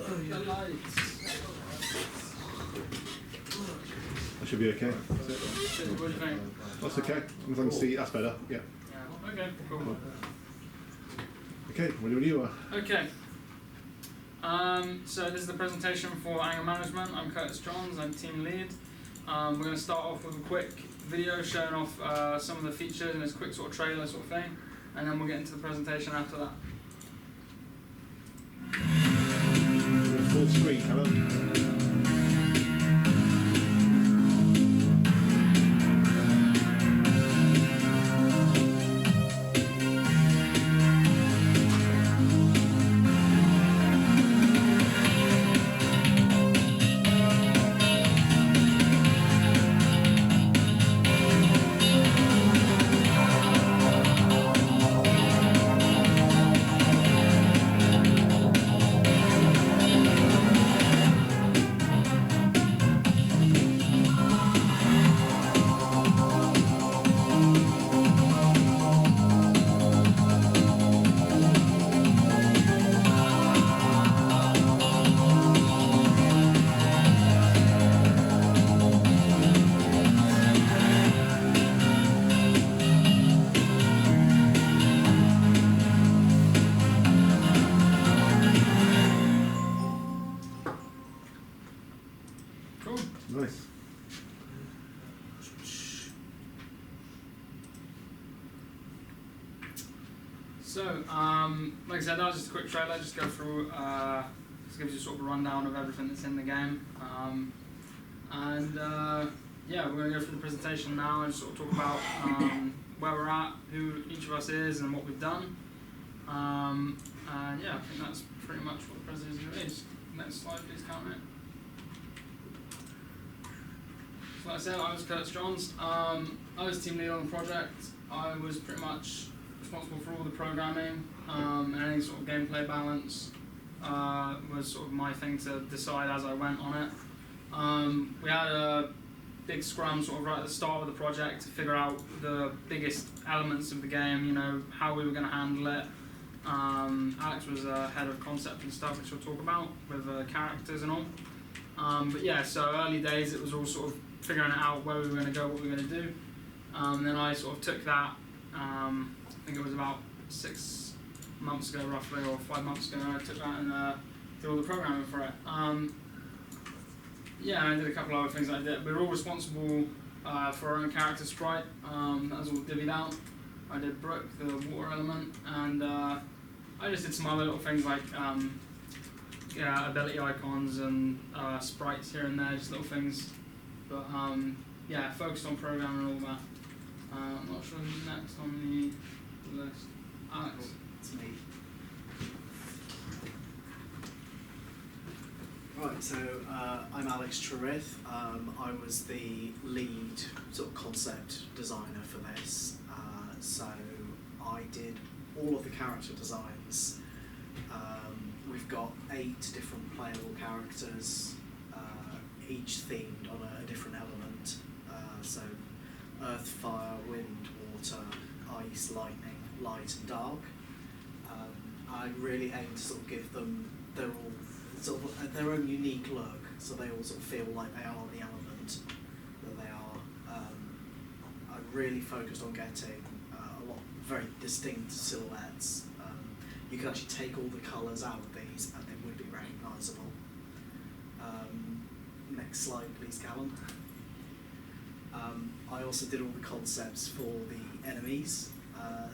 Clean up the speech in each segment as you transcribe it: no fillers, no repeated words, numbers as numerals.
The lights. That should be okay. What do you think? That's okay. As long as I can see, that's better. Yeah. Yeah. Okay. Cool. Okay. Ready when you are. Okay. So this is the presentation for anger management. I'm Curtis Johns. I'm team lead. We're going to start off with a quick video showing off some of the features and this quick sort of trailer sort of thing, and then we'll get into the presentation after that. Full screen, hello. Nice. So, like I said, that was just a quick trailer. Just go through, just gives you sort of a rundown of everything that's in the game. Yeah, we're going to go through the presentation now and sort of talk about where we're at, who each of us is, and what we've done. And yeah, I think that's pretty much what the presentation is. Next slide, please, Cameron. So like I said, I was Curtis Johns. I was team lead on the project. I was pretty much responsible for all the programming and any sort of gameplay balance was sort of my thing to decide as I went on it. We had a big scrum sort of right at the start of the project to figure out the biggest elements of the game, you know, how we were going to handle it. Alex was head of concept and stuff, which we'll talk about with characters and all. But yeah, so early days it was all sort of figuring out where we were going to go, what we were going to do. Then I sort of took that, I think it was about 6 months ago roughly, or 5 months ago, and I took that and did all the programming for it. Yeah, and I did a couple of other things that I did. We were all responsible for our own character sprite, that was all divvied out. I did Brooke, the water element, and I just did some other little things like yeah, ability icons and sprites here and there, just little things. But yeah, focused on programming and all that. I'm not sure who's next on the list. Alex. It's me. Right, so I'm Alex Trerith. I was the lead sort of concept designer for this. So I did all of the character designs. We've got 8 different playable characters, each themed on a different element. So earth, fire, wind, water, ice, lightning, light and dark. I really aim to sort of give them their own unique look, so they all sort of feel like they are the element that they are. I really focused on getting a lot very distinct silhouettes. You can actually take all the colours out of these and they would be recognisable. Next slide please, Callum. I also did all the concepts for the enemies.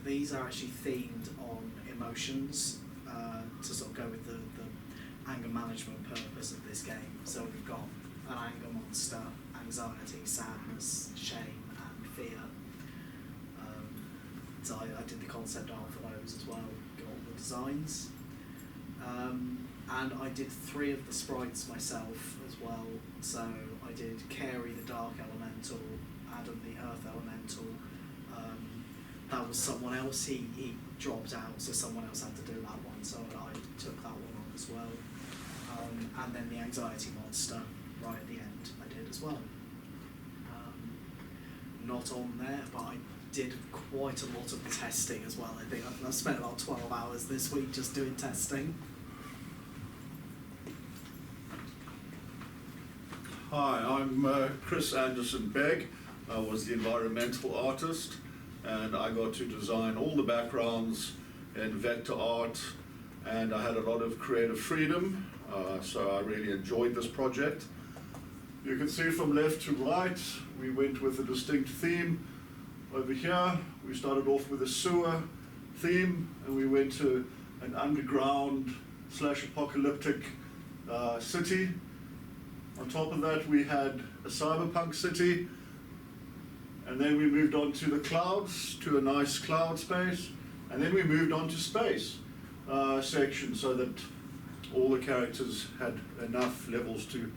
These are actually themed on emotions to sort of go with the anger management purpose of this game. So we've got an anger monster, anxiety, sadness, shame and fear. So I did the concept art for those as well, got all the designs. And I did 3 of the sprites myself as well. So I did Carey the Dark Elemental, Adam the Earth Elemental. That was someone else, he dropped out, so someone else had to do that one, so I took that one on as well. And then the Anxiety Monster right at the end I did as well. Not on there, but I did quite a lot of the testing as well. I think I've spent about 12 hours this week just doing testing. Hi, I'm Chris Anderson Begg. I was the environmental artist, and I got to design all the backgrounds in vector art, and I had a lot of creative freedom, so I really enjoyed this project. You can see from left to right, we went with a distinct theme. Over here, we started off with a sewer theme, and we went to an underground / apocalyptic city. On top of that, we had a cyberpunk city, and then we moved on to the clouds, to a nice cloud space, and then we moved on to space section so that all the characters had enough levels to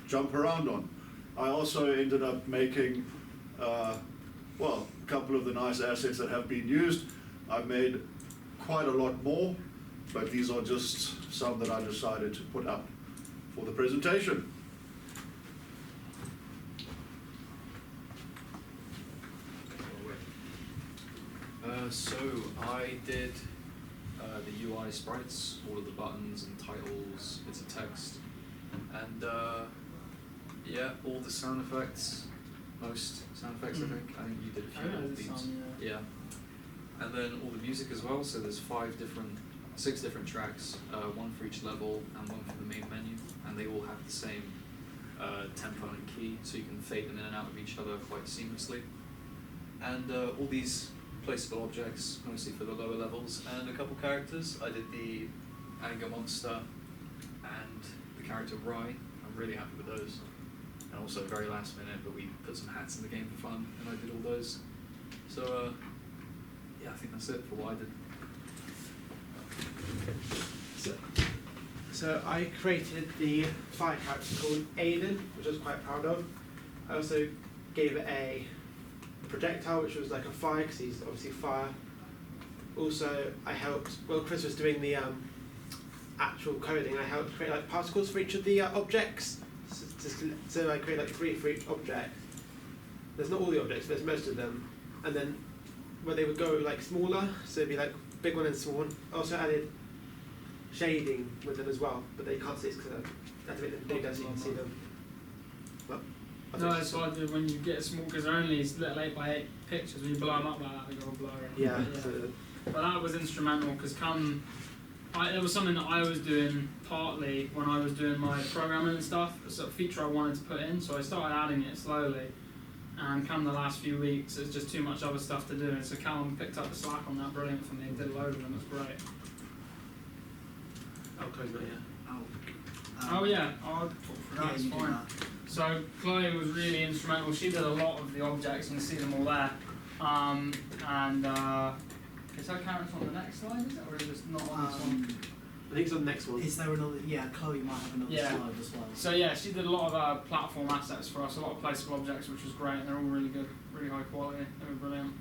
jump around on. I also ended up making, well, a couple of the nice assets that have been used. I've made quite a lot more, but these are just some that I decided to put up for the presentation. So I did the UI sprites, all of the buttons and titles, bits of text, and yeah, all the sound effects, most sound effects I think. I think you did a few of the themes. Yeah. And then all the music as well, so there's 6 different tracks, one for each level and one for the main menu, and they all have the same tempo and key, so you can fade them in and out of each other quite seamlessly. And all these placeable objects, mostly for the lower levels, and a couple characters. I did the anger monster and the character Rye. I'm really happy with those. And also very last minute, but we put some hats in the game for fun, and I did all those. So yeah, I think that's it for what I did. So I created the fire character called Aiden, which I was quite proud of. I also gave it a projectile, which was like a fire, because he's obviously fire. Also, I helped, well, Chris was doing the actual coding, I helped create like particles for each of the objects. So I created like 3 for each object. There's not all the objects, there's most of them. And then where they would go like smaller, so it'd be like big one and small one. I also added shading with them as well, but they can't see it because I had to make them bigger so you can see them. No, that's what I do when you get small, because they're only little 8x8 pictures. When you blow them up like that, they go all blurry. Yeah. But that was instrumental, because it was something that I was doing partly when I was doing my programming and stuff. It's a feature I wanted to put in, so I started adding it slowly. And come the last few weeks, it's just too much other stuff to do. And so Callum picked up the slack on that, brilliant for me. He did a load of them, it was great. Oh, close that, yeah. Oh yeah, I'll talk for that, it's fine. So Chloe was really instrumental. She did a lot of the objects, you can see them all there. Is her character on the next slide, is it? Or is it not on this one? I think it's on the next one. Is there another? Yeah, Chloe might have another slide as well. So yeah, she did a lot of platform assets for us, a lot of placeable objects, which was great. They're all really good, really high quality. They were brilliant.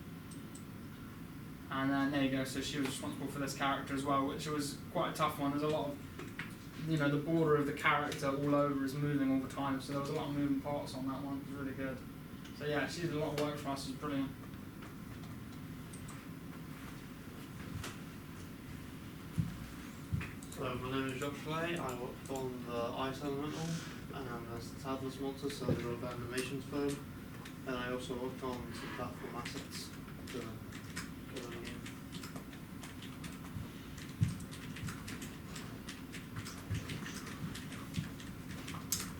And then there you go. So she was responsible for this character as well, which was quite a tough one. There's a lot of, the border of the character all over is moving all the time. So there was a lot of moving parts on that one. It was really good. So yeah, she did a lot of work for us. It was brilliant. So my name is Josh Lay. I worked on the Ice Elemental as the Tadless monster, so the rogue animations firm. And I also worked on some platform assets for the game.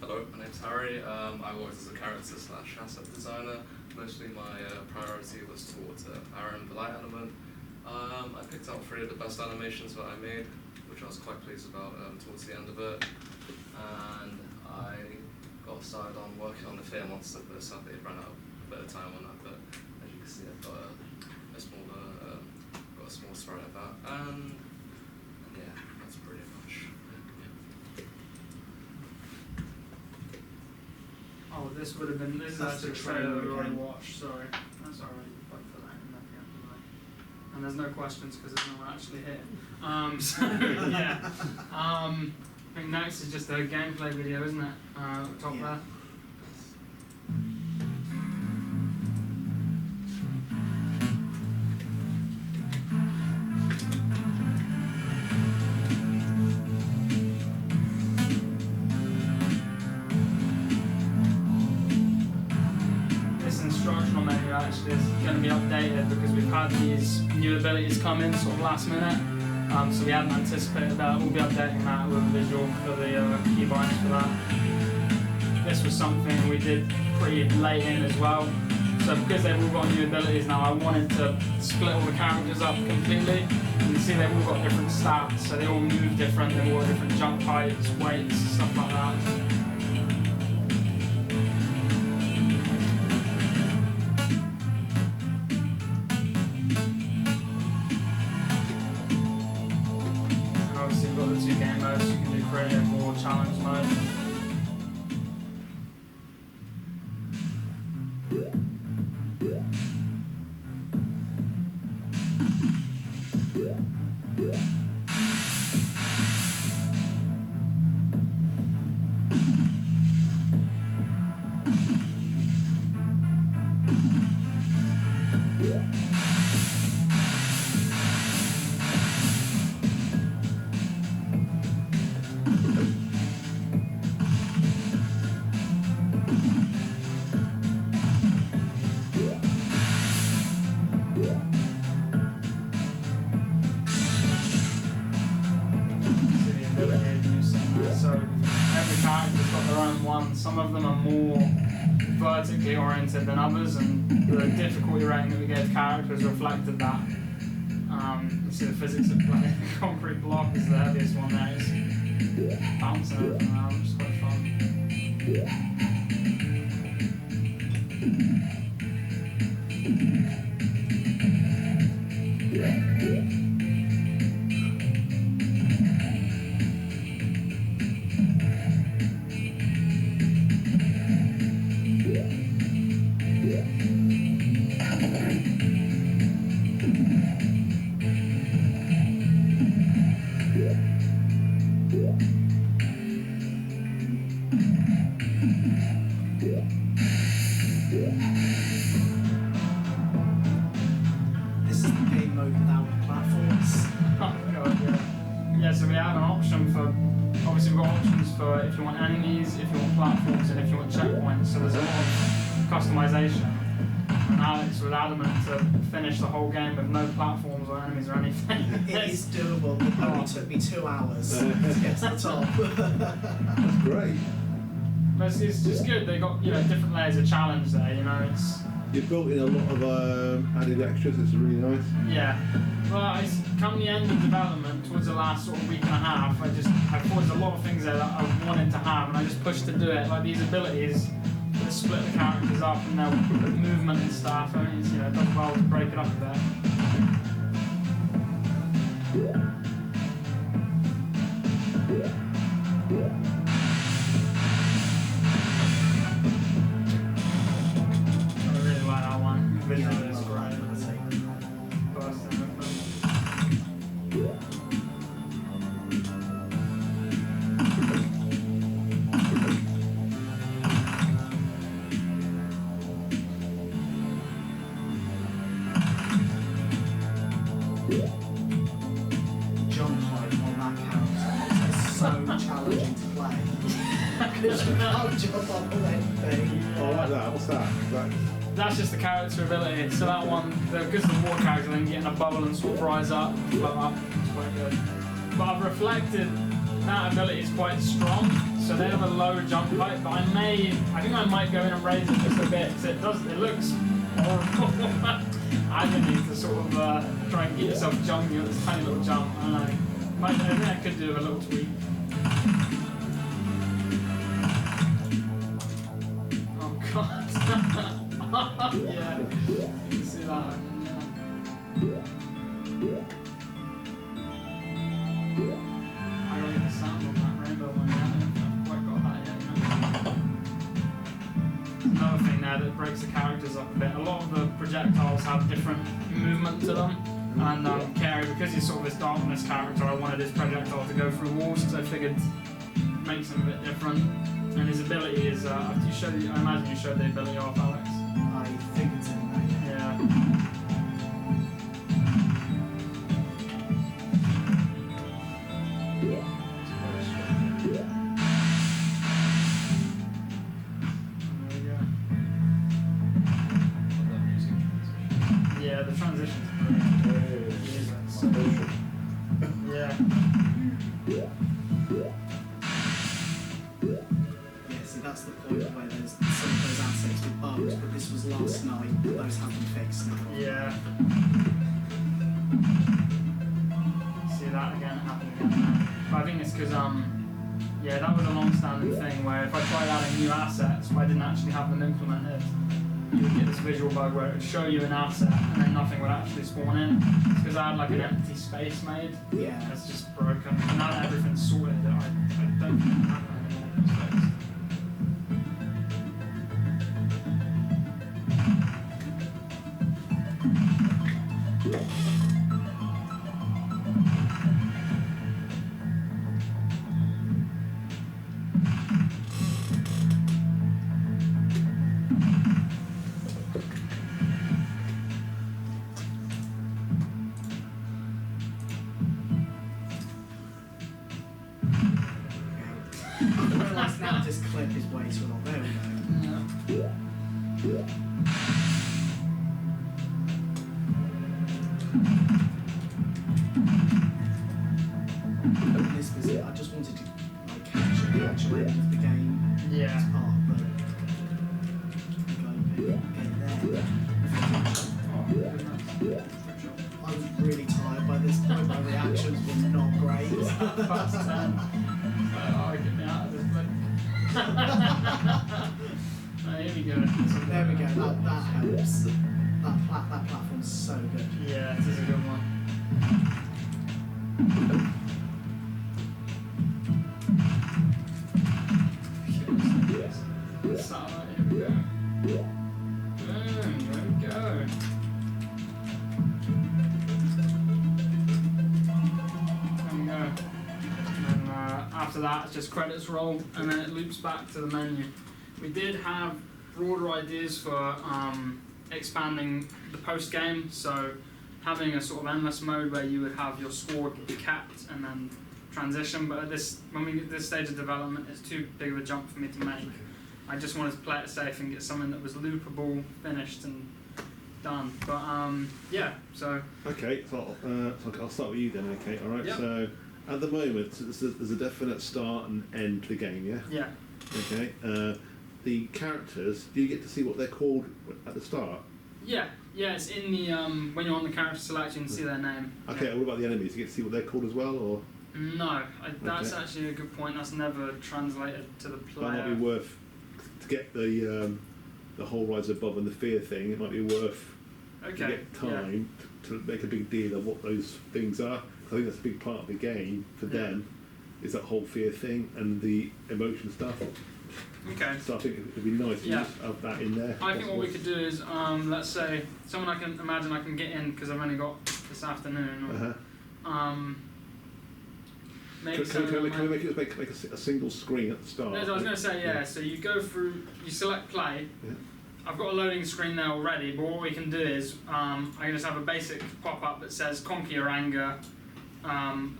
Hello, my name's Harry. I worked as a character / asset designer. Mostly my priority was towards Aaron, the light element. I picked out 3 of the best animations that I made, which I was quite pleased about towards the end of it. And I got started on working on the Fear monster, but sadly it ran out a bit of time on that. But as you can see, I've got a small sprite of that. And yeah, that's pretty much it. Yeah. Oh, this would have been. This is That's actually the a trailer trailer we already again. watched. Sorry, that's already put that in at the end of the night. And there's no questions because there's no one actually here. So yeah. I think next is just a gameplay video, isn't it? Top Yeah. there. is going to be updated because we've had these new abilities come in sort of last minute. So we hadn't anticipated that. We'll be updating that with a visual for the keybinds for that. This was something we did pretty late in as well. So because they've all got new abilities now, I wanted to split all the characters up completely. You can see they've all got different stats, so they all move different, they've all got different jump heights, weights, stuff like that. And obviously we've got the 2 game modes, you can do creative or challenge mode. So every character's got their own one. Some of them are more vertically oriented than others, and the difficulty rating that we gave characters reflected that. You see the physics of play. The concrete block is the heaviest one there. It's bouncing everything around, which is quite fun. This is the game mode without platforms. Oh god, yeah. Yeah, so we have an option for, obviously we've got options for if you want enemies, if you want platforms, and if you want checkpoints, so there's a lot of customization. And Alex was adamant to finish the whole game with no platforms or enemies or anything. It is doable. It only took me 2 hours to get to the top. That's great. But it's just good, they got, you know, different layers of challenge there, you know, it's, You've built in a lot of added extras, it's really nice. yeah. Well, it's come the end of development, towards the last sort of week and a half, I thought there's a lot of things there that I wanted to have, and I just pushed to do it, like these abilities, to split the characters up and their movement and stuff, I mean, it's, you know, it does well to break it up a bit. I really like that one. Visually it's great. Burst in movement. Jump height on that character is so challenging to play. Because you can't jump up on anything. Oh, I like that. What's that? That's just the character ability. So that one, because the water character, then getting a bubble and sort of rise up, float up, it's quite good. But I've reflected that ability is quite strong, so they have a low jump height. But I think I might go in and raise it just a bit because it looks horrible. I think you need to sort of try and get yourself jumping at this tiny little jump. I don't know. I think I could do with a little tweak. Oh god. Yeah, you can see that. I don't get the sound on that rainbow one yet. I haven't quite got that yet. Another thing there that breaks the characters up a bit. A lot of the projectiles have different movement to them. And Carey, because he's sort of this darkness character, I wanted his projectile to go through walls because I figured it makes him a bit different. And his ability is, I imagine you showed the ability off, Alex. I think it's in there. Yeah. There we go. That music code where there's some of those assets with bugs, but this was last night. Those have been fixed now. Yeah. See that again happen again now. But I think it's because yeah, that was a long-standing thing where if I tried adding new assets but I didn't actually have them implemented, you would get this visual bug where it would show you an asset and then nothing would actually spawn in. It's because I had like an empty space made. Yeah. That's just broken. Now that everything's sorted, I don't think I have that anymore in space. I realise now this clip is way too long. There we go. This was it. I just wanted to like capture the actual end of the game Yeah. as part, but get there. I was really tired by this point. My reactions were not great. Fast 10. Oh, get me out of this place. Here we go. There we go. That helps. That platform's so good. Yeah, this is a good one. Satellite, here we go. Boom, there we go. There we go. And then after that, it's just credits roll, and then it loops back to the menu. We did have broader ideas for expanding the post game, so having a sort of endless mode where you would have your score be capped and then transition. But when we get to this stage of development, it's too big of a jump for me to make. I just wanted to play it safe and get something that was loopable, finished, and done. But yeah, so. Okay, so I'll start with you then. Okay, all right. Yep. So at the moment, there's a definite start and end to the game. Yeah. Yeah. Okay. The characters, do you get to see what they're called at the start? Yeah, it's in the when you're on the character select, you can see their name. Okay. Yeah. What about the enemies? Do you get to see what they're called as well, or? No, that's Okay. actually a good point. That's never translated to the That player. might be worth to get the whole rise above and the fear thing. It might be worth to Okay. get time to make a big deal of what those things are. 'Cause I think that's a big part of the game for Yeah. them. Is that whole fear thing and the emotion stuff. Okay. So I think it'd be nice to Yeah. just have that in there. I think what we could do is, let's say, someone I can imagine I can get in because I've only got this afternoon. Or, Uh-huh. Maybe Can someone we might- make a single screen at the start? No, I was going to say, yeah, so you go through, you select play. Yeah. I've got a loading screen there already, but what we can do is, I can just have a basic pop-up that says conquer your anger,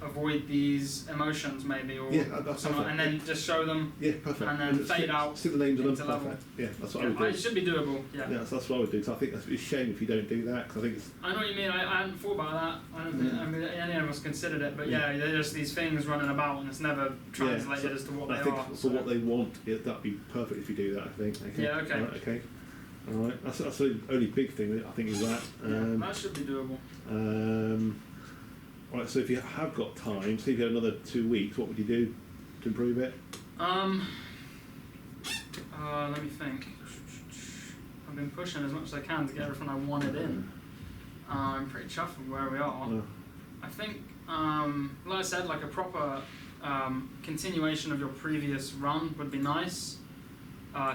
avoid these emotions maybe, or Yeah, that's something, perfect. and then just show them. Yeah, perfect. And then fade stick- out Stick the names on them. into level. Perfect. Yeah, that's what I Yeah, would it do. should be doable, yeah. Yeah, that's what I would do. So I think it's a shame if you don't do that, because I think it's. I know what you mean, I hadn't thought about that. I don't think, Yeah. I mean, any of us considered it, but Yeah. yeah, they're just these things running about and it's never translated so as to what I they think are. for so. what they want, that'd be perfect if you do that. I think. Okay. Yeah, okay. All right, okay. All right. That's the only big thing I think is that. Yeah, that should be doable. Right. So if you have got time, say if you had another 2 weeks, what would you do to improve it? Let me think. I've been pushing as much as I can to get everything I wanted in. I'm pretty chuffed with where we are. Yeah. I think, like I said, like a proper continuation of your previous run would be nice.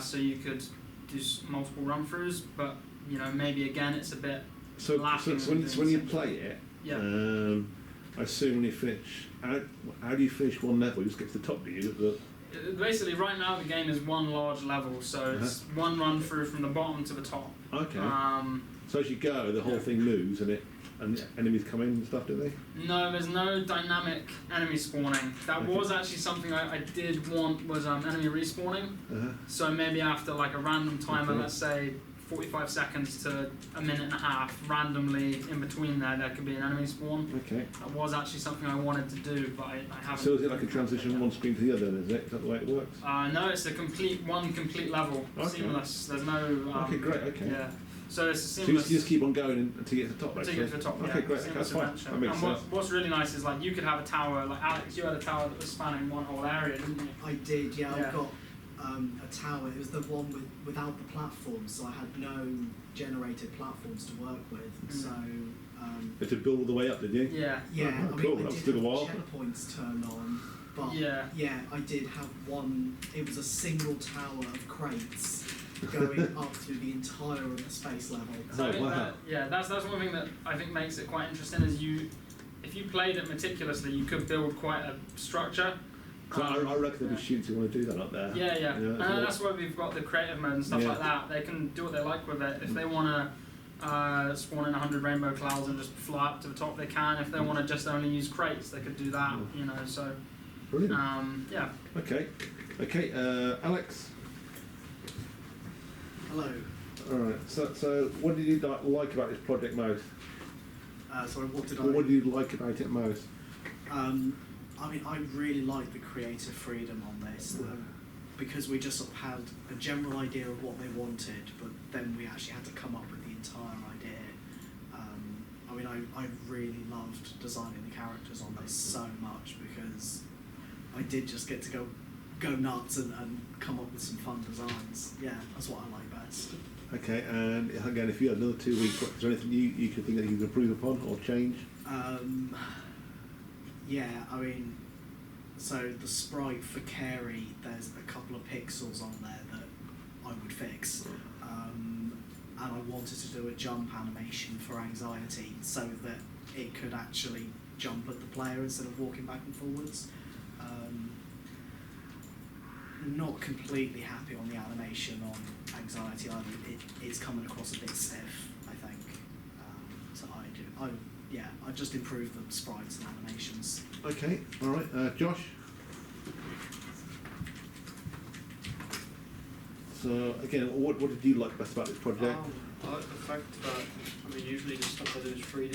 So you could do multiple run-throughs, but you know maybe again it's a bit So lacking. when in you doing play it, Yeah. I assume when you finish, how do you finish one level? You just get to the top, do you? Basically, right now the game is one large level, so it's one run through from the bottom to the top. Okay. Um, So as you go, the whole yeah. thing moves and enemies come in and stuff, do they? No, there's no dynamic enemy spawning. That Okay. was actually something I did want was enemy respawning. Uh-huh. So maybe after like a random timer, Okay. let's say 45 seconds to a minute and a half, randomly in between there could be an enemy spawn. Okay. That was actually something I wanted to do, but I haven't. So is it like a transition from one screen to the other, is it? Is that the way it works? No, it's a one complete level, Okay. seamless. There's no. Okay, great, okay. Yeah. So it's a So you seamless. just keep on going until you get to the top, Until you get to the top, Okay, yeah. great, okay, Seamless that's fine. adventure. That makes And sense. what's really nice is like you could have a tower, like Alex, you had a tower that was spanning one whole area, didn't you? I did, yeah. Yeah. I've got a tower. It was the one without the platforms, so I had no generated platforms to work with. So You had to build all the way up, did you? Yeah. yeah, Oh, I mean, cool, I that did took a have while. checkpoints turned on, but Yeah. I did have one. It was a single tower of crates going up through the entire of the space level. So I think wow. that's one thing that I think makes it quite interesting is if you played it meticulously, you could build quite a structure. 'Cause I reckon there'd be students who want to do that up there. Yeah, yeah. Yeah, And that's why we've got the creative mode and stuff Yeah. like that. They can do what they like with it. If they want to spawn in 100 rainbow clouds and just fly up to the top, they can. If they want to just only use crates, they could do that. You know, so Brilliant. yeah. Okay. Okay, Alex. Hello. Alright, so what did you like about this project most? Sorry, what did Or what did you like about it most? I mean, I really like the creative freedom on this because we just sort of had a general idea of what they wanted, but then we actually had to come up with the entire idea. I mean, I really loved designing the characters on this so much because I did just get to go nuts and come up with some fun designs. Yeah, that's what I like best. Okay, and again, if you had another 2 weeks, is there anything you could think that you could improve upon or change? Yeah, I mean, so the sprite for Carey, there's a couple of pixels on there that I would fix. And I wanted to do a jump animation for Anxiety so that it could actually jump at the player instead of walking back and forwards. Not completely happy on the animation on Anxiety either. It's coming across a bit stiff, I think. So I just improved the sprites and animations. Okay, alright, Josh? So, again, what did you like best about this project? I like the fact that, I mean, usually the stuff I do is 3D.